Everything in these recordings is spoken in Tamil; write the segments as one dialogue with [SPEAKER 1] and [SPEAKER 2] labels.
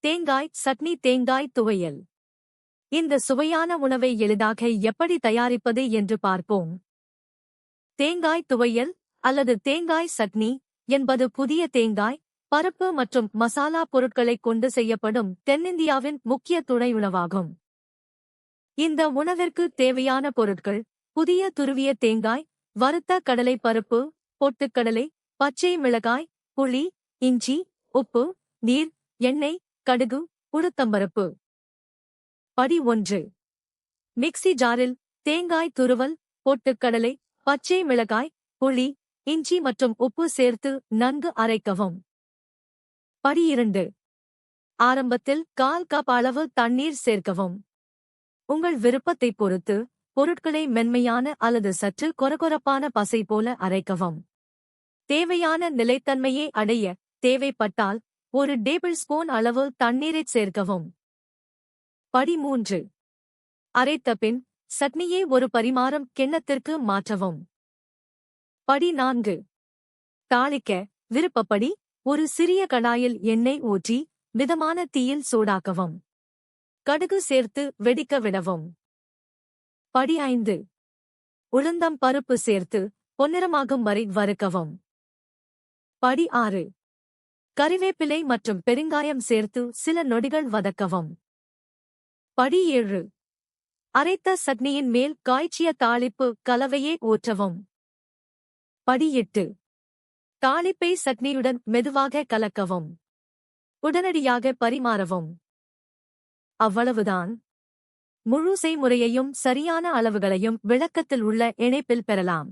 [SPEAKER 1] தேங்காய் சட்னி தேங்காய் துவையல். இந்த சுவையான உணவை எளிதாக எப்படி தயாரிப்பது என்று பார்ப்போம். தேங்காய் துவையல் அல்லது தேங்காய் சட்னி என்பது புதிய தேங்காய், பருப்பு மற்றும் மசாலா பொருட்களைக் கொண்டு செய்யப்படும் தென்னிந்தியாவின் முக்கிய துணை உணவாகும். இந்த உணவிற்கு தேவையான பொருட்கள்: புதிய துருவிய தேங்காய், வறுத்த கடலை பருப்பு, பொட்டுக்கடலை, பச்சை மிளகாய், புளி, இஞ்சி, உப்பு, நீர், எண்ணெய், கடுகு, உளுத்தம்பருப்பு. படி 1. மிக்ஸி ஜாரில் தேங்காய் துருவல், பொட்டுக்கடலை, பச்சை மிளகாய், புளி, இஞ்சி மற்றும் உப்பு சேர்த்து நன்கு அரைக்கவும். படி 2. ஆரம்பத்தில் 1/4 கப் அளவு தண்ணீர் சேர்க்கவும். உங்கள் விருப்பத்தைப் பொறுத்து பொருட்களை மென்மையான அல்லது சற்று கொரகொரப்பான பசை போல அரைக்கவும். தேவையான நிலைத்தன்மையை அடைய தேவைப்பட்டால் 1 டேபிள்ஸ்பூன் அளவு தண்ணீரைச் சேர்க்கவும். படி 3. அரைத்த பின் சட்னியை ஒரு பரிமாறும் கிண்ணத்திற்கு மாற்றவும். படி 4. தாளிக்க விருப்பப்படி ஒரு சிறிய கடாயில் எண்ணெய் ஊற்றி மிதமான தீயில் சூடாக்கவும். கடுகு சேர்த்து வெடிக்க விடவும். படி 5. உளுந்தம் பருப்பு சேர்த்து பொன்னிறமாகும் வரை வறுக்கவும். படி 6. கறிவேப்பிலை மற்றும் பெருங்காயம் சேர்த்து சில நொடிகள் வதக்கவும். படி 7. அரைத்த சட்னியின் மேல் காய்ச்சிய தாளிப்பு கலவையை ஊற்றவும். படி 8. தாளிப்பை சட்னியுடன் மெதுவாக கலக்கவும். உடனடியாக பரிமாறவும். அவ்வளவுதான். முழு செய்முறையையும் சரியான அளவுகளையும் விளக்கத்தில் உள்ள இணைப்பில் பெறலாம்.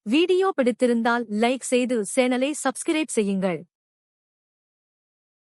[SPEAKER 1] வீடியோ பிடித்திருந்தால் லைக் செய்து சேனலை சப்ஸ்கிரைப் செய்யுங்கள்.